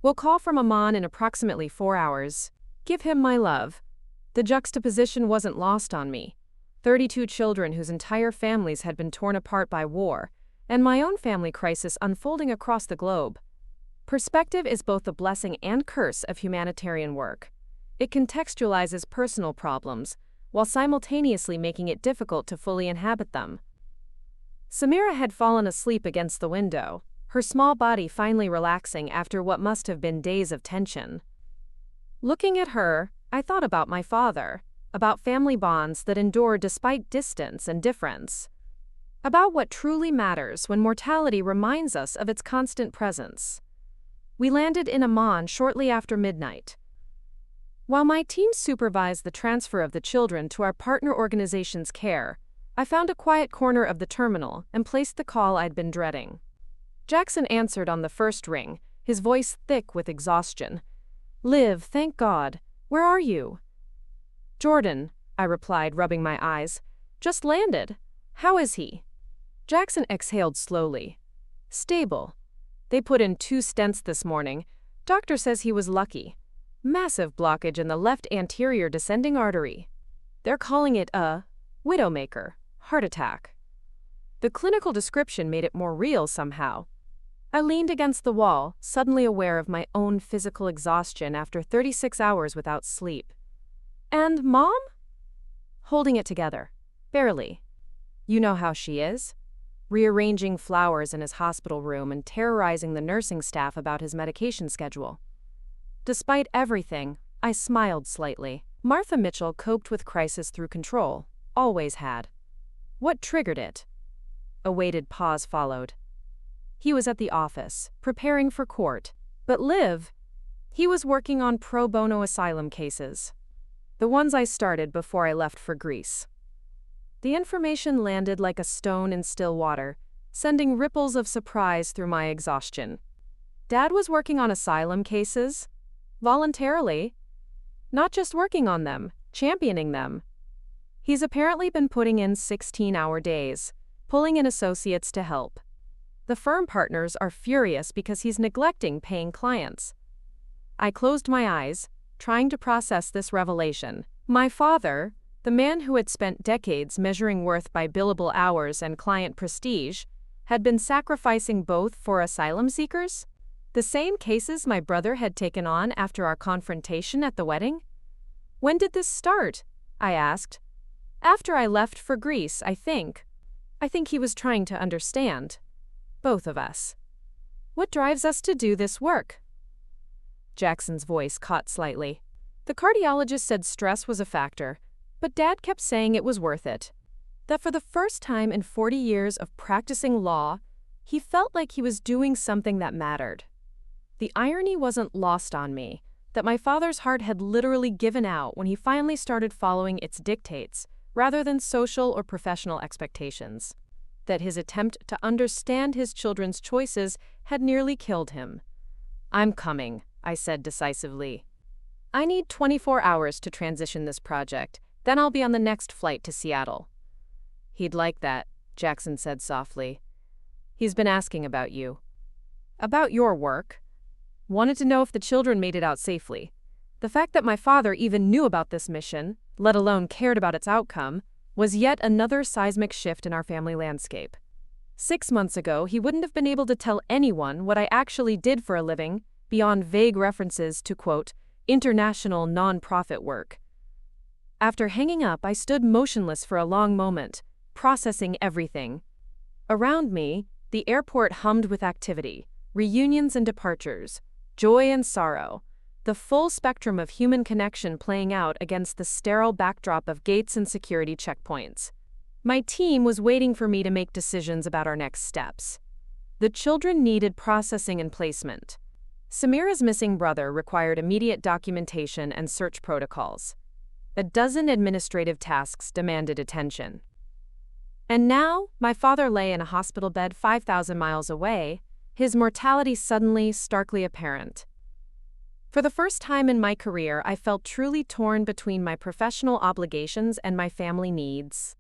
We'll call from Amman in approximately 4 hours. Give him my love. The juxtaposition wasn't lost on me. 32 children whose entire families had been torn apart by war, and my own family crisis unfolding across the globe. Perspective is both the blessing and curse of humanitarian work. It contextualizes personal problems, while simultaneously making it difficult to fully inhabit them. Samira had fallen asleep against the window, her small body finally relaxing after what must have been days of tension. Looking at her, I thought about my father, about family bonds that endure despite distance and difference, about what truly matters when mortality reminds us of its constant presence. We landed in Amman shortly after midnight. While my team supervised the transfer of the children to our partner organization's care, I found a quiet corner of the terminal and placed the call I'd been dreading. Jackson answered on the first ring, his voice thick with exhaustion. "Liv, thank God. Where are you?" "Jordan," I replied, rubbing my eyes. "Just landed. How is he?" Jackson exhaled slowly. "Stable. They put in 2 stents this morning. Doctor says he was lucky. Massive blockage in the left anterior descending artery. They're calling it a widowmaker, heart attack." The clinical description made it more real somehow. I leaned against the wall, suddenly aware of my own physical exhaustion after 36 hours without sleep. "And Mom?" "Holding it together. Barely. You know how she is. Rearranging flowers in his hospital room and terrorizing the nursing staff about his medication schedule." Despite everything, I smiled slightly. Martha Mitchell coped with crisis through control, always had. What triggered it? A weighted pause followed. He was at the office, preparing for court. But Liv, he was working on pro bono asylum cases. The ones I started before I left for Greece. The information landed like a stone in still water, sending ripples of surprise through my exhaustion. Dad was working on asylum cases? Voluntarily? Not just working on them, championing them. He's apparently been putting in 16-hour days, pulling in associates to help. The firm partners are furious because he's neglecting paying clients. I closed my eyes, trying to process this revelation. My father, the man who had spent decades measuring worth by billable hours and client prestige, had been sacrificing both for asylum seekers? The same cases my brother had taken on after our confrontation at the wedding? "When did this start?" I asked. "After I left for Greece, I think. I think he was trying to understand. Both of us. What drives us to do this work?" Jackson's voice caught slightly. The cardiologist said stress was a factor, but Dad kept saying it was worth it. That for the first time in 40 years of practicing law, he felt like he was doing something that mattered. The irony wasn't lost on me, that my father's heart had literally given out when he finally started following its dictates, rather than social or professional expectations. That his attempt to understand his children's choices had nearly killed him. "I'm coming," I said decisively. "I need 24 hours to transition this project, then I'll be on the next flight to Seattle." "He'd like that," Jackson said softly. "He's been asking about you." About your work. Wanted to know if the children made it out safely. The fact that my father even knew about this mission, let alone cared about its outcome, was yet another seismic shift in our family landscape. 6 months ago, he wouldn't have been able to tell anyone what I actually did for a living, beyond vague references to, quote, international non-profit work. After hanging up, I stood motionless for a long moment, processing everything. Around me, the airport hummed with activity, reunions and departures, joy and sorrow, the full spectrum of human connection playing out against the sterile backdrop of gates and security checkpoints. My team was waiting for me to make decisions about our next steps. The children needed processing and placement. Samira's missing brother required immediate documentation and search protocols. A dozen administrative tasks demanded attention. And now, my father lay in a hospital bed 5,000 miles away, his mortality suddenly starkly apparent. For the first time in my career, I felt truly torn between my professional obligations and my family needs.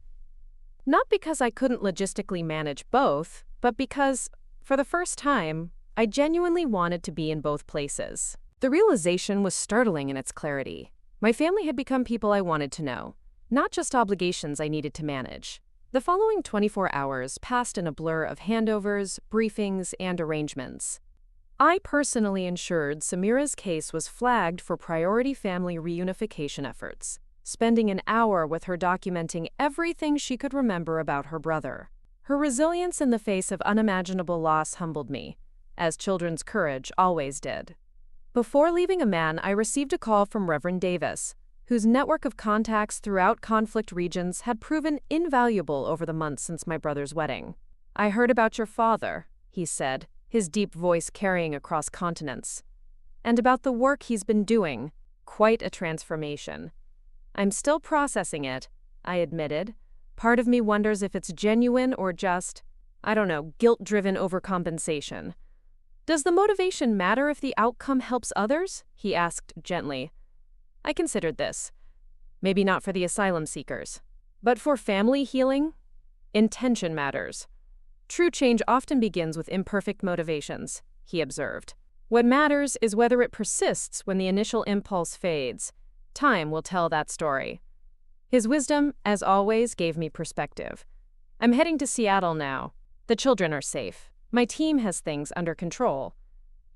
Not because I couldn't logistically manage both, but because, for the first time, I genuinely wanted to be in both places. The realization was startling in its clarity. My family had become people I wanted to know, not just obligations I needed to manage. The following 24 hours passed in a blur of handovers, briefings, and arrangements. I personally ensured Samira's case was flagged for priority family reunification efforts, spending an hour with her documenting everything she could remember about her brother. Her resilience in the face of unimaginable loss humbled me, as children's courage always did. Before leaving Amman, I received a call from Reverend Davis, whose network of contacts throughout conflict regions had proven invaluable over the months since my brother's wedding. "I heard about your father," he said, his deep voice carrying across continents. "And about the work he's been doing. Quite a transformation." "I'm still processing it," I admitted. Part of me wonders if it's genuine or just, guilt-driven overcompensation. "Does the motivation matter if the outcome helps others?" he asked gently. I considered this. Maybe not for the asylum seekers. But for family healing? Intention matters. True change often begins with imperfect motivations, he observed. What matters is whether it persists when the initial impulse fades. Time will tell that story. His wisdom, as always, gave me perspective. "I'm heading to Seattle now. The children are safe. My team has things under control.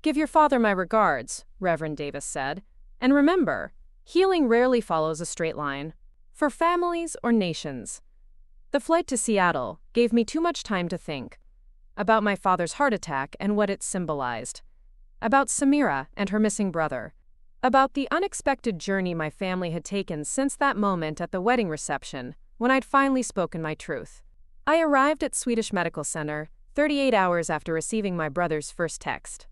Give your father my regards," Reverend Davis said. "And remember, healing rarely follows a straight line, for families or nations." The flight to Seattle gave me too much time to think. About my father's heart attack and what it symbolized. About Samira and her missing brother. About the unexpected journey my family had taken since that moment at the wedding reception, when I'd finally spoken my truth. I arrived at Swedish Medical Center 38 hours after receiving my brother's first text.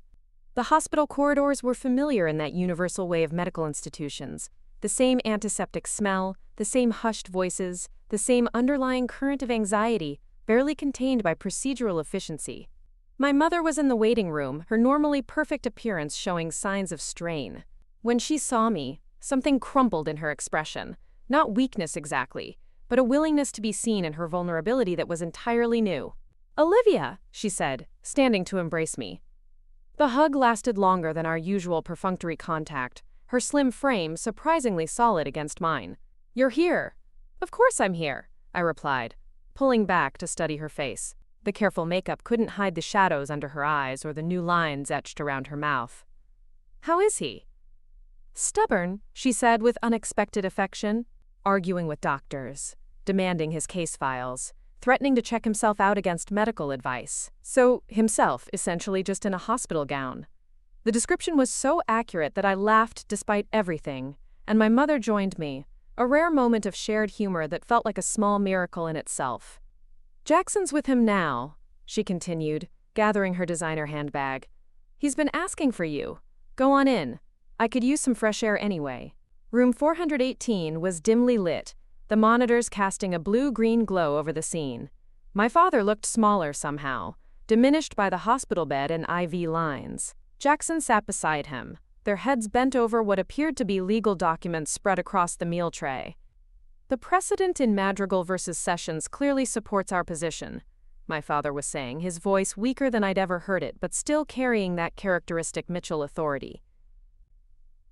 The hospital corridors were familiar in that universal way of medical institutions. The same antiseptic smell, the same hushed voices, the same underlying current of anxiety, barely contained by procedural efficiency. My mother was in the waiting room, her normally perfect appearance showing signs of strain. When she saw me, something crumpled in her expression. Not weakness exactly, but a willingness to be seen in her vulnerability that was entirely new. "Olivia," she said, standing to embrace me. The hug lasted longer than our usual perfunctory contact, her slim frame surprisingly solid against mine. "You're here." "Of course I'm here," I replied, pulling back to study her face. The careful makeup couldn't hide the shadows under her eyes or the new lines etched around her mouth. "How is he?" "Stubborn," she said with unexpected affection, arguing with doctors, demanding his case files, threatening to check himself out against medical advice. So, himself essentially just in a hospital gown. The description was so accurate that I laughed despite everything, and my mother joined me, a rare moment of shared humor that felt like a small miracle in itself. "Jackson's with him now," she continued, gathering her designer handbag. "He's been asking for you. Go on in. I could use some fresh air anyway." Room 418 was dimly lit, the monitors casting a blue-green glow over the scene. My father looked smaller somehow, diminished by the hospital bed and IV lines. Jackson sat beside him, their heads bent over what appeared to be legal documents spread across the meal tray. "The precedent in Madrigal versus Sessions clearly supports our position," my father was saying, his voice weaker than I'd ever heard it, but still carrying that characteristic Mitchell authority.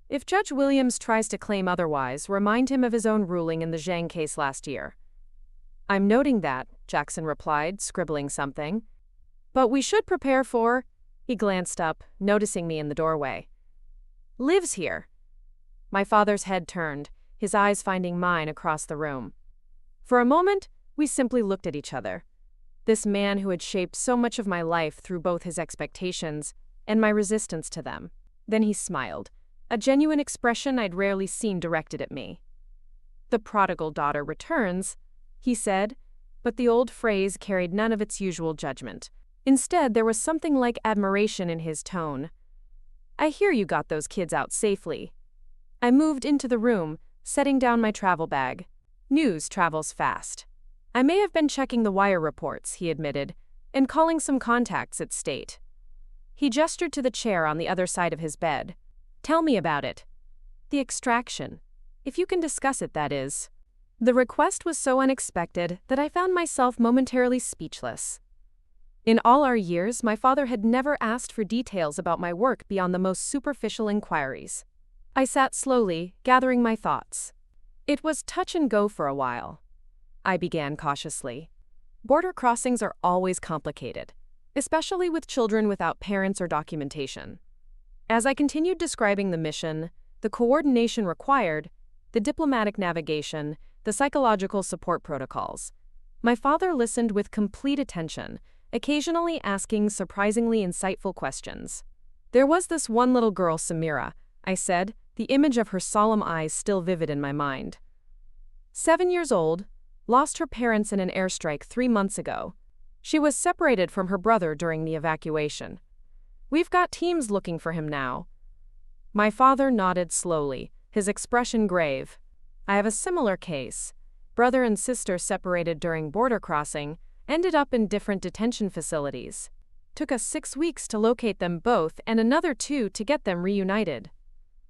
If Judge Williams tries to claim otherwise, remind him of his own ruling in the Zhang case last year. I'm noting that, Jackson replied, scribbling something. But we should prepare for… He glanced up, noticing me in the doorway. Lives here. My father's head turned, his eyes finding mine across the room. For a moment, we simply looked at each other. This man who had shaped so much of my life through both his expectations and my resistance to them. Then he smiled, a genuine expression I'd rarely seen directed at me. The prodigal daughter returns, he said, but the old phrase carried none of its usual judgment. Instead, there was something like admiration in his tone. I hear you got those kids out safely. I moved into the room, setting down my travel bag. News travels fast. I may have been checking the wire reports, he admitted, and calling some contacts at state. He gestured to the chair on the other side of his bed. Tell me about it. The extraction. If you can discuss it, that is. The request was so unexpected that I found myself momentarily speechless. In all our years, my father had never asked for details about my work beyond the most superficial inquiries. I sat slowly, gathering my thoughts. It was touch and go for a while. I began cautiously. Border crossings are always complicated, especially with children without parents or documentation. As I continued describing the mission, the coordination required, the diplomatic navigation, the psychological support protocols, my father listened with complete attention, occasionally asking surprisingly insightful questions. There was this one little girl, Samira, I said, the image of her solemn eyes still vivid in my mind. 7 years old, lost her parents in an airstrike 3 months ago. She was separated from her brother during the evacuation. We've got teams looking for him now. My father nodded slowly, his expression grave. I have a similar case. Brother and sister separated during border crossing, ended up in different detention facilities. Took us 6 weeks to locate them both and another 2 to get them reunited.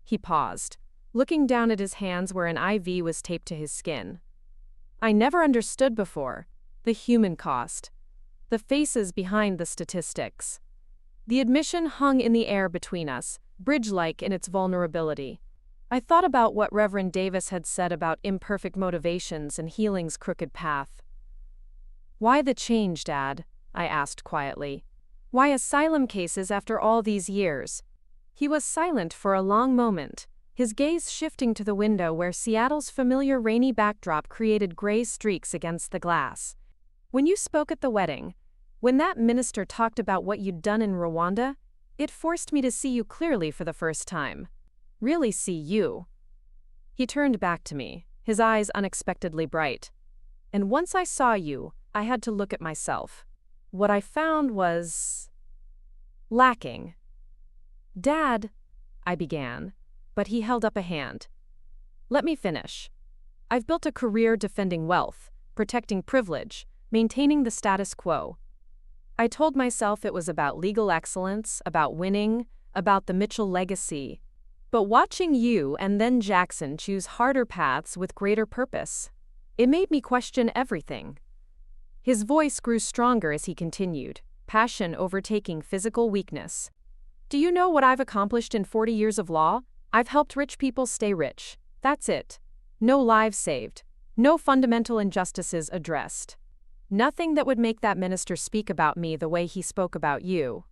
He paused, looking down at his hands where an IV was taped to his skin. I never understood before the human cost, the faces behind the statistics. The admission hung in the air between us, bridge-like in its vulnerability. I thought about what Reverend Davis had said about imperfect motivations and healing's crooked path. Why the change, Dad? I asked quietly. Why asylum cases after all these years? He was silent for a long moment, his gaze shifting to the window where Seattle's familiar rainy backdrop created gray streaks against the glass. When you spoke at the wedding, when that minister talked about what you'd done in Rwanda, it forced me to see you clearly for the first time. Really see you. He turned back to me, his eyes unexpectedly bright. And once I saw you, I had to look at myself. What I found was… lacking. Dad, I began, but he held up a hand. Let me finish. I've built a career defending wealth, protecting privilege, maintaining the status quo. I told myself it was about legal excellence, about winning, about the Mitchell legacy. But watching you and then Jackson choose harder paths with greater purpose, it made me question everything. His voice grew stronger as he continued, passion overtaking physical weakness. Do you know what I've accomplished in 40 years of law? I've helped rich people stay rich. That's it. No lives saved. No fundamental injustices addressed. Nothing that would make that minister speak about me the way he spoke about you.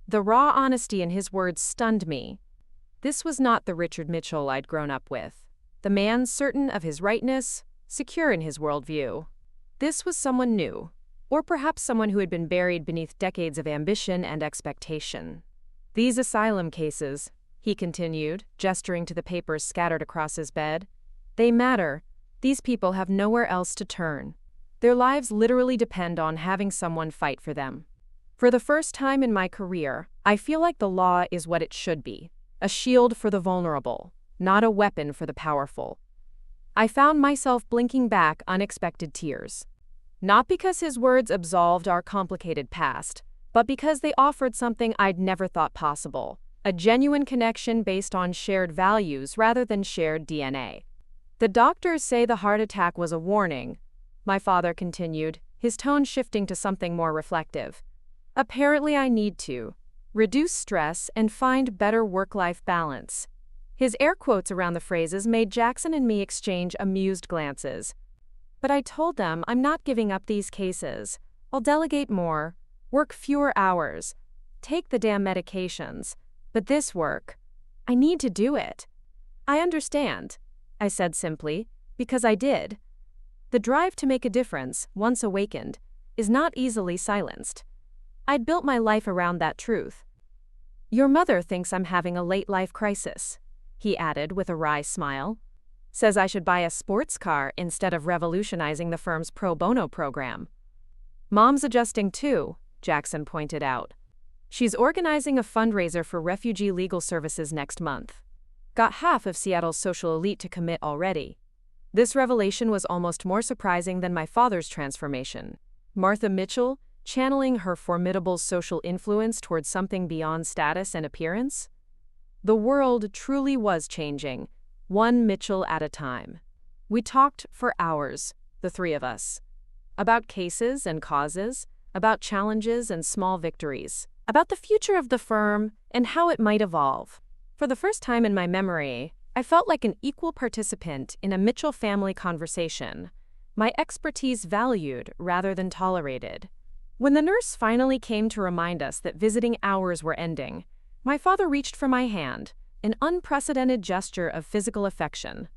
The raw honesty in his words stunned me. This was not the Richard Mitchell I'd grown up with. The man certain of his rightness, secure in his worldview. This was someone new, or perhaps someone who had been buried beneath decades of ambition and expectation. These asylum cases, he continued, gesturing to the papers scattered across his bed, they matter. These people have nowhere else to turn. Their lives literally depend on having someone fight for them. For the first time in my career, I feel like the law is what it should be, a shield for the vulnerable, not a weapon for the powerful. I found myself blinking back unexpected tears. Not because his words absolved our complicated past, but because they offered something I'd never thought possible, a genuine connection based on shared values rather than shared DNA. The doctors say the heart attack was a warning, my father continued, his tone shifting to something more reflective. Apparently I need to reduce stress and find better work-life balance. His air quotes around the phrases made Jackson and me exchange amused glances. But I told them I'm not giving up these cases. I'll delegate more, work fewer hours, take the damn medications. But this work, I need to do it. I understand, I said simply, because I did. The drive to make a difference, once awakened, is not easily silenced. I'd built my life around that truth. Your mother thinks I'm having a late-life crisis, he added with a wry smile. Says I should buy a sports car instead of revolutionizing the firm's pro bono program. Mom's adjusting too, Jackson pointed out. She's organizing a fundraiser for refugee legal services next month. Got half of Seattle's social elite to commit already. This revelation was almost more surprising than my father's transformation. Martha Mitchell, channeling her formidable social influence towards something beyond status and appearance? The world truly was changing, one Mitchell at a time. We talked for hours, the three of us, about cases and causes, about challenges and small victories, about the future of the firm and how it might evolve. For the first time in my memory, I felt like an equal participant in a Mitchell family conversation, my expertise valued rather than tolerated. When the nurse finally came to remind us that visiting hours were ending, my father reached for my hand, an unprecedented gesture of physical affection.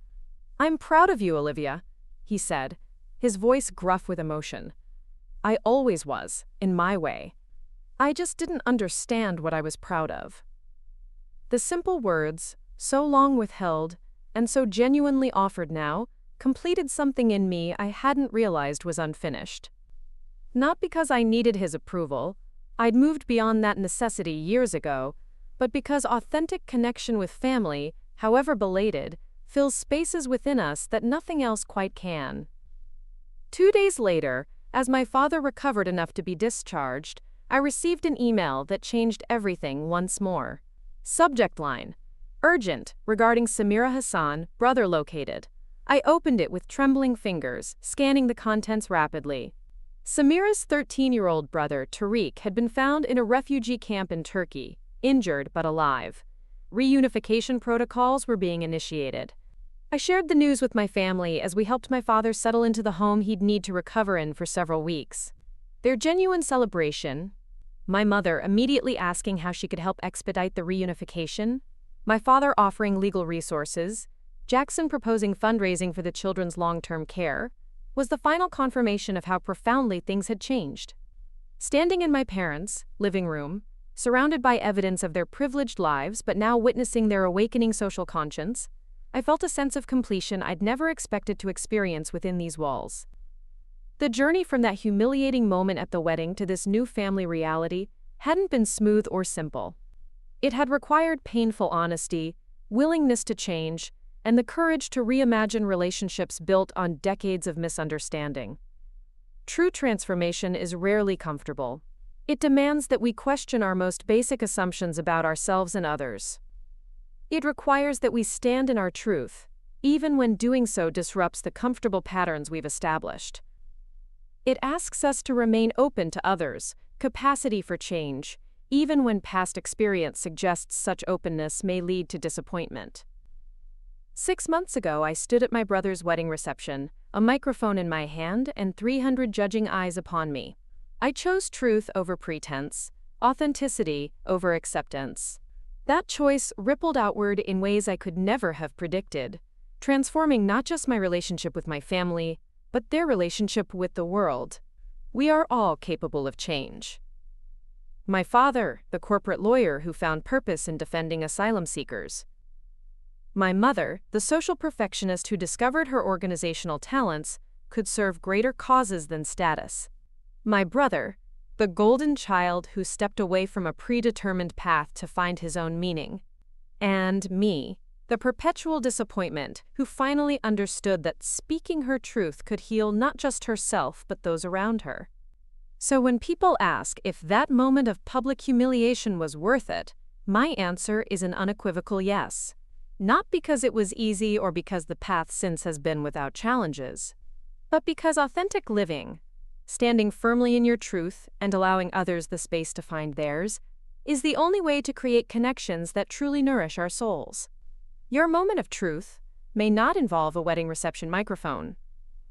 I'm proud of you, Olivia, he said, his voice gruff with emotion. I always was, in my way. I just didn't understand what I was proud of. The simple words, so long withheld, and so genuinely offered now, completed something in me I hadn't realized was unfinished. Not because I needed his approval, I'd moved beyond that necessity years ago, but because authentic connection with family, however belated, fills spaces within us that nothing else quite can. 2 days later, as my father recovered enough to be discharged, I received an email that changed everything once more. Subject line: Urgent, regarding Samira Hassan, brother located. I opened it with trembling fingers, scanning the contents rapidly. Samira's 13-year-old brother, Tariq, had been found in a refugee camp in Turkey, injured but alive. Reunification protocols were being initiated. I shared the news with my family as we helped my father settle into the home he'd need to recover in for several weeks. Their genuine celebration, my mother immediately asking how she could help expedite the reunification, my father offering legal resources, Jackson proposing fundraising for the children's long-term care, was the final confirmation of how profoundly things had changed. Standing in my parents' living room, surrounded by evidence of their privileged lives but now witnessing their awakening social conscience, I felt a sense of completion I'd never expected to experience within these walls. The journey from that humiliating moment at the wedding to this new family reality hadn't been smooth or simple. It had required painful honesty, willingness to change, and the courage to reimagine relationships built on decades of misunderstanding. True transformation is rarely comfortable. It demands that we question our most basic assumptions about ourselves and others. It requires that we stand in our truth, even when doing so disrupts the comfortable patterns we've established. It asks us to remain open to others, capacity for change, even when past experience suggests such openness may lead to disappointment. 6 months ago, I stood at my brother's wedding reception, a microphone in my hand and 300 judging eyes upon me. I chose truth over pretense, authenticity over acceptance. That choice rippled outward in ways I could never have predicted, transforming not just my relationship with my family, but their relationship with the world. We are all capable of change. My father, the corporate lawyer who found purpose in defending asylum seekers. My mother, the social perfectionist who discovered her organizational talents could serve greater causes than status. My brother, the golden child who stepped away from a predetermined path to find his own meaning. And me, the perpetual disappointment who finally understood that speaking her truth could heal not just herself but those around her. So when people ask if that moment of public humiliation was worth it, my answer is an unequivocal yes. Not because it was easy or because the path since has been without challenges, but because authentic living, Standing firmly in your truth and allowing others the space to find theirs is the only way to create connections that truly nourish our souls. Your moment of truth may not involve a wedding reception microphone.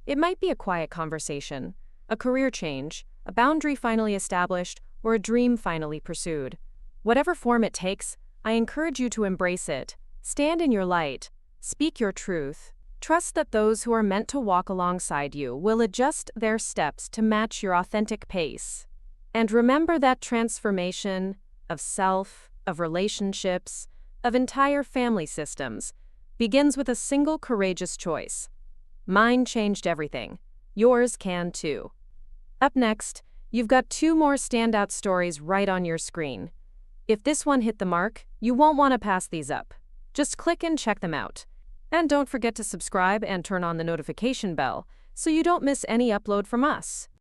It might be a quiet conversation, a career change, a boundary finally established, or a dream finally pursued. Whatever form it takes, I encourage you to embrace it. Stand in your light, speak your truth. Trust that those who are meant to walk alongside you will adjust their steps to match your authentic pace. And remember that transformation of self, of relationships, of entire family systems begins with a single courageous choice. Mine changed everything. Yours can too. Up next, you've got 2 more standout stories right on your screen. If this one hit the mark, you won't want to pass these up. Just click and check them out. And don't forget to subscribe and turn on the notification bell so you don't miss any upload from us.